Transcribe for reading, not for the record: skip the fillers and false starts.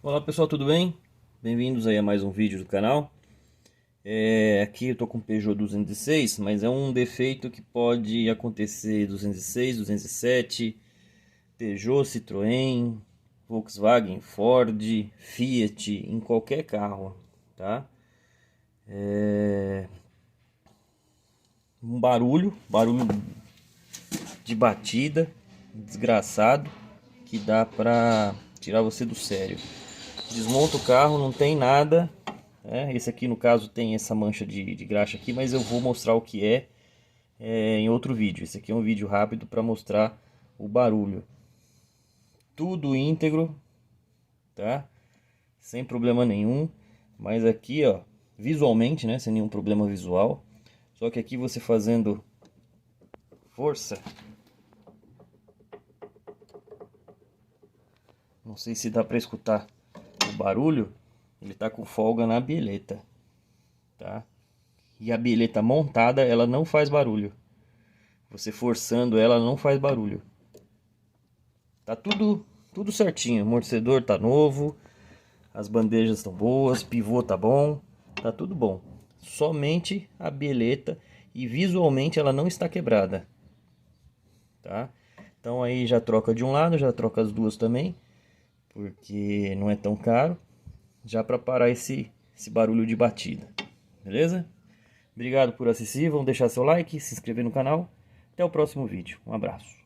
Olá pessoal, tudo bem? Bem-vindos aí a mais um vídeo do canal. Aqui eu tô com o Peugeot 206, mas é um defeito que pode acontecer 206, 207, Peugeot, Citroën, Volkswagen, Ford, Fiat, em qualquer carro, tá? Um barulho de batida, desgraçado, que dá pra tirar você do sério. Desmonta o carro, não tem nada. Esse aqui no caso tem essa mancha de graxa aqui, mas eu vou mostrar o que em outro vídeo. Esse aqui é um vídeo rápido para mostrar o barulho. Tudo íntegro, tá? Sem problema nenhum. Mas aqui, ó, visualmente, né, sem nenhum problema visual. Só que aqui você fazendo força, não sei se dá para escutar o barulho. Ele tá com folga na bieleta, tá? E a bieleta montada, ela não faz barulho. Você forçando ela não faz barulho. Tá tudo certinho. O amortecedor tá novo, as bandejas estão boas, pivô tá bom, tá tudo bom. Somente a bieleta e visualmente ela não está quebrada, tá? Então aí já troca de um lado, já troca as duas também, porque não é tão caro, já para parar esse barulho de batida. Beleza? Obrigado por assistir, vão deixar seu like, se inscrever no canal. Até o próximo vídeo. Um abraço.